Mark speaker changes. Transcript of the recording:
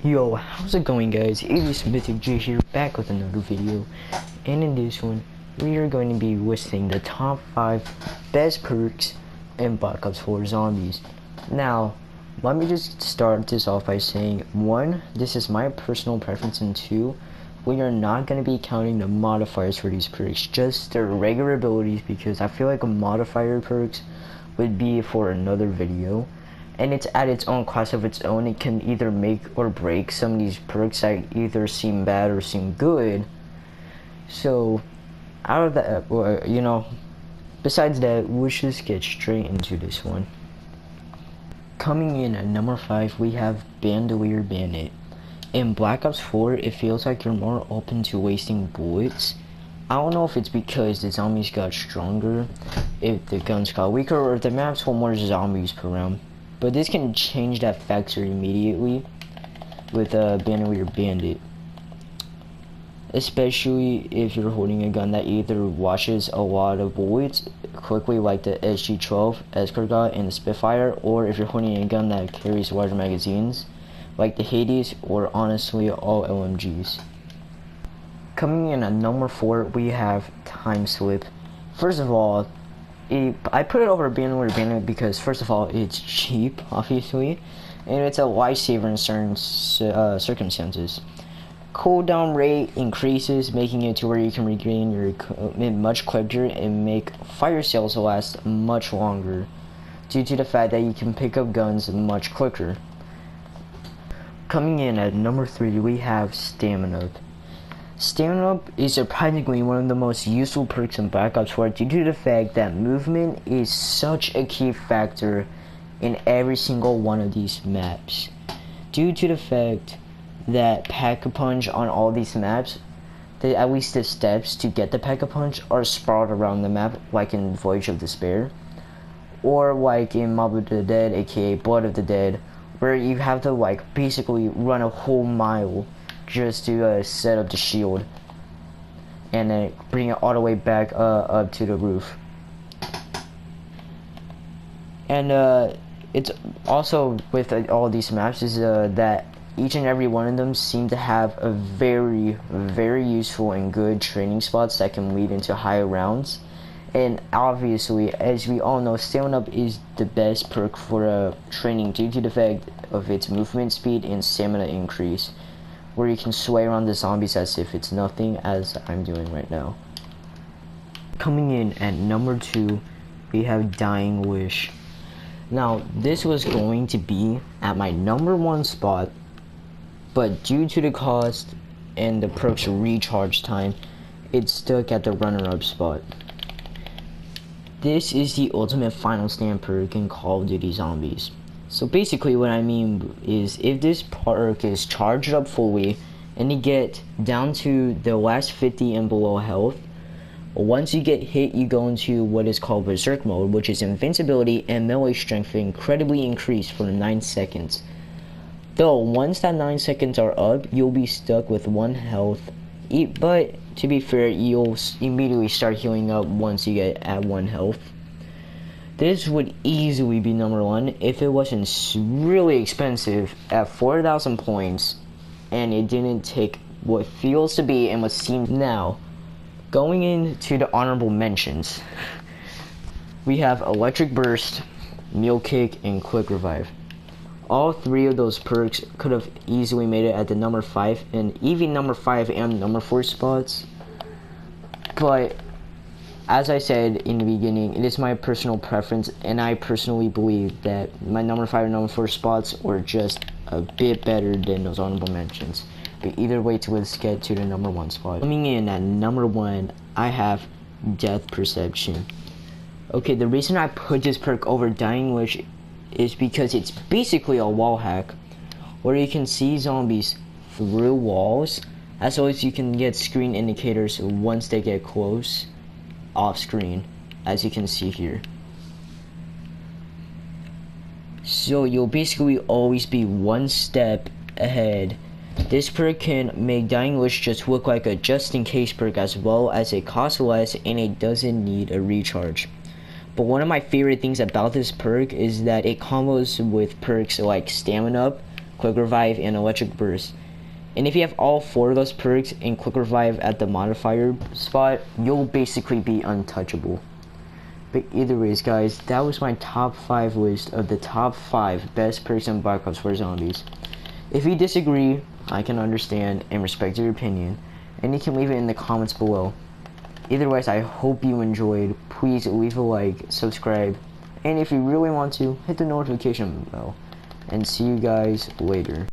Speaker 1: Yo, how's it going, guys? It is Mythic J here, back with another video, and in this one we are going to be listing the top 5 best perks in Black Ops 4 Zombies. Now, let me just start this off by saying, 1, this is my personal preference, and 2, we are not going to be counting the modifiers for these perks, just their regular abilities, because I feel like a modifier perks would be for another video. And it's at its own class of its own. It can either make or break some of these perks that either seem bad or seem good. So, out of that, besides that, we'll just get straight into this one. Coming in at number 5, we have Bandolier Bandit. In Black Ops 4, it feels like you're more open to wasting bullets. I don't know if it's because the zombies got stronger, if the guns got weaker, or if the maps hold more zombies per round. But this can change that factor immediately with Bandolier Bandit. Especially if you're holding a gun that either washes a lot of bullets quickly, like the SG-12 Escort got and the Spitfire, or if you're holding a gun that carries larger magazines, like the Hades, or honestly all LMGs. Coming in at number 4, we have Time Slip. First of all, I put it over Bandolier Bandit because, first of all, it's cheap, obviously, and it's a lifesaver in certain circumstances. Cooldown rate increases, making it to where you can regain your equipment much quicker and make fire sales last much longer, due to the fact that you can pick up guns much quicker. Coming in at number 3, we have Stamina. Stamina Up is surprisingly one of the most useful perks in Black Ops 4 due to the fact that movement is such a key factor in every single one of these maps. Due to the fact that Pack-a-Punch on all these maps, at least the steps to get the Pack-a-Punch are sprawled around the map, like in Voyage of Despair, or like in Mob of the Dead, aka Blood of the Dead, where you have to basically run a whole mile just to set up the shield and then bring it all the way back up to the roof. And it's also with all these maps is that each and every one of them seem to have a very, very useful and good training spots that can lead into higher rounds. And obviously, as we all know, Stamina Up is the best perk for training due to the fact of its movement speed and stamina increase, where you can sway around the zombies as if it's nothing, as I'm doing right now. Coming in at number 2, we have Dying Wish. Now, this was going to be at my number 1 spot, but due to the cost and the perk's recharge time, it's stuck at the runner-up spot. This is the ultimate final stand perk in Call of Duty Zombies. So basically what I mean is, if this perk is charged up fully and you get down to the last 50 and below health, once you get hit, you go into what is called Berserk mode, which is invincibility and melee strength incredibly increased for 9 seconds. Though once that 9 seconds are up, you'll be stuck with 1 health, but to be fair, you'll immediately start healing up once you get at 1 health. This would easily be number 1 if it wasn't really expensive at 4,000 points and it didn't take what feels to be and what seems. Now, going into the honorable mentions, we have Electric Burst, Meal Kick, and Quick Revive. All 3 of those perks could have easily made it at the number 5 and even number 5 and number 4 spots, but as I said in the beginning, it is my personal preference, and I personally believe that my number 5 and number 4 spots were just a bit better than those honorable mentions. But either way, let's get to the number 1 spot. Coming in at number 1, I have Death Perception. Okay, the reason I put this perk over Dying Wish is because it's basically a wall hack, where you can see zombies through walls, as well as you can get screen indicators once they get close off screen, as you can see here. So you'll basically always be 1 step ahead. This perk can make Dying Wish just look like a just in case perk, as well as it costs less and it doesn't need a recharge. But one of my favorite things about this perk is that it combos with perks like Stamina Up, Quick Revive, and Electric Burst. And if you have all 4 of those perks and Quick Revive at the modifier spot, you'll basically be untouchable. But either ways, guys, that was my top 5 list of the top 5 best perks and Black Ops 4 zombies. If you disagree, I can understand and respect your opinion, and you can leave it in the comments below. Either way, I hope you enjoyed. Please leave a like, subscribe, and if you really want to, hit the notification bell. And see you guys later.